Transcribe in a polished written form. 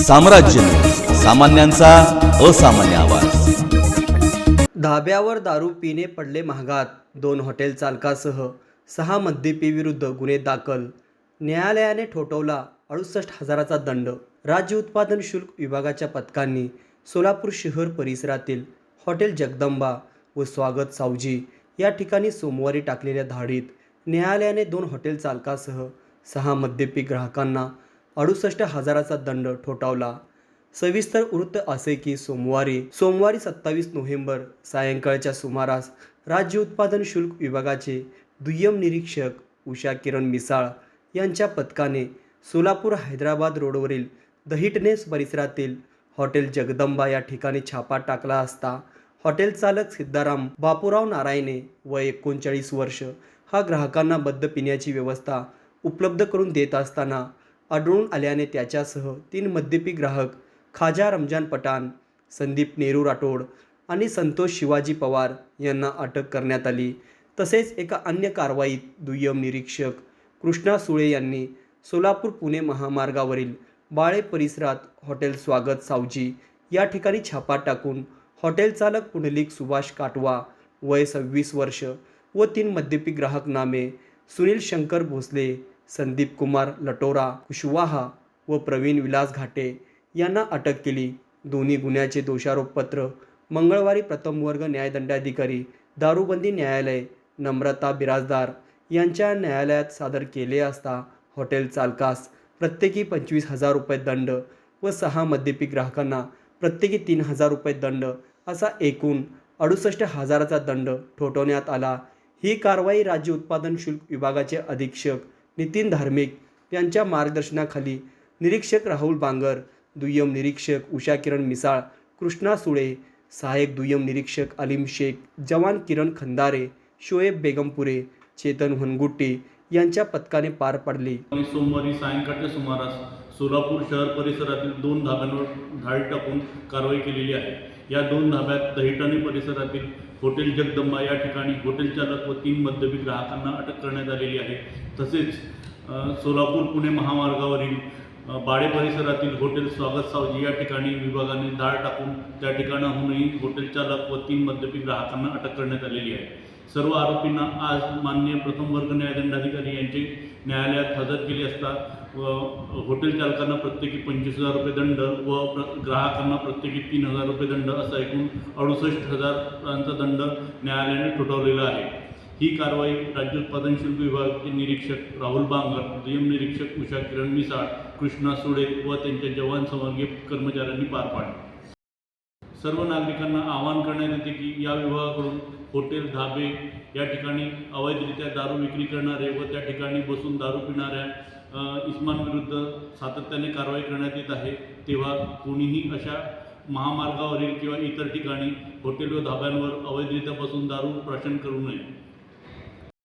साम्राज्य, सामान्यांचा असामान्य आवाज। धाब्यावर दारू पिणे पडले महागात, 2 हॉटेल चालकासह 6 मद्यपी विरुद्ध गुन्हे दाखल। न्यायालयाने ठोठावला 68,000चा दंड। राज्य उत्पादन शुल्क विभागाच्या पथकांनी सोलापूर शहर परिसरातील हॉटेल जगदंबा व स्वागत सावजी या ठिकाणी सोमवारी टाकलेल्या धाडीत न्यायालयाने 2 हॉटेल चालकासह 6 मद्यपी ग्राहकांना 68,000चा दंड ठोठावला। सविस्तर वृत्त असे की सोमवारी 27 नोव्हेंबर सायंकाळच्या सुमारास राज्य उत्पादन शुल्क विभागाचे दुय्यम निरीक्षक उषा किरण मिसाळ यांच्या पथकाने सोलापूर हैदराबाद रोडवरील दहिटनेस परिसरातील हॉटेल जगदंबा या ठिकाणी छापा टाकला असता हॉटेल चालक सिद्धाराम बापूराव नारायणे वय 39 वर्ष हा ग्राहकांना मद्य पिण्याची व्यवस्था उपलब्ध करून देत असताना आढळून आल्याने त्याच्यासह 3 मद्यपी ग्राहक खाजा रमजान पठाण, संदीप नेहरू राठोड आणि संतोष शिवाजी पवार यांना अटक करण्यात आली। तसेच एका अन्य कारवाईत दुय्यम निरीक्षक कृष्णा सुळे यांनी सोलापूर पुणे महामार्गावरील बाळे परिसरात हॉटेल स्वागत सावजी या ठिकाणी छापा टाकून हॉटेल चालक पुंडलिक सुभाष काटवा वय 26 वर्ष व 3 मद्यपी ग्राहक नामे सुनील शंकर भोसले, संदीप कुमार लटोरा कुशवाहा व प्रवीण विलास घाटे यांना अटक केली। दोन्ही गुन्ह्याचे दोषारोपपत्र मंगळवारी प्रथम वर्ग न्यायदंडाधिकारी दारूबंदी न्यायालय नम्रता बिराजदार यांच्या न्यायालयात सादर केले असता हॉटेल चालकास प्रत्येकी 25,000 रुपये दंड व 6 मद्यपी ग्राहकांना प्रत्येकी 3,000 रुपये दंड असा एकूण 68,000चा दंड ठोठावण्यात आला। ही कारवाई राज्य उत्पादन शुल्क विभागाचे अधीक्षक नितीन धार्मिक यांच्या मार्गदर्शनाखाली निरीक्षक राहुल बांगर, दुय्यम निरीक्षक उषा किरण मिसाळ, कृष्णा सुळे, सहाय्यक दुय्यम निरीक्षक अलीम शेख, जवान किरण खंदारे, शोएब बेगमपुरे, चेतन हनगुट्टी यांच्या पथकाने पार पडली। सोमवारी सायंकाळच्या सुमारास सोलापूर शहर परिसरातील 2 धाब्यांवर धाडी टाकून कारवाई केलेली आहे। या 2 धाब्यात दहिटणे परिसरातील हॉटेल जगदंबा या ठिकाणी हॉटेल चालक व 3 मद्यपी ग्राहकांना अटक करण्यात आलेली आहे। तसेच सोलापूर पुणे महामार्गावरील बाळे परिसरातील हॉटेल स्वागत सावजी या ठिकाणी विभागाने धाड टाकून त्या ठिकाणाहूनही हॉटेल चालक व 3 मद्यपी ग्राहकांना अटक करण्यात आलेली आहे। सर्व आरोपींना आज माननीय प्रथम वर्ग न्यायदंडाधिकारी यांचे न्यायालयात हजर केले असता हॉटेल चालकांना प्रत्येकी 25,000 रुपये दंड व ग्राहकांना प्रत्येकी 3,000 रुपये दंड असा एकूण 68,000चा दंड न्यायालयाने ठोठावलेला आहे। ही कारवाई राज्य उत्पादन शुल्क विभागाचे निरीक्षक राहुल बांगर, दुय्यम निरीक्षक उषा किरण मिसाळ, कृष्णा सुळे व त्यांच्या जवान संवर्गीय कर्मचाऱ्यांनी पार पाडली। सर्व नागरिकांना आवाहन करण्यात येते की या विभागाकडून हॉटेल धाबे या ठिकाणी अवैधरित्या दारू विक्री करणारे व त्या ठिकाणी बसून दारू पिणाऱ्या इसमांविरुद्ध सातत्याने कारवाई करण्यात येत आहे। तेव्हा कोणीही अशा महामार्गावरील किंवा इतर ठिकाणी हॉटेल व धाब्यांवर अवैधरित्या बसून दारू प्राशन करू नये।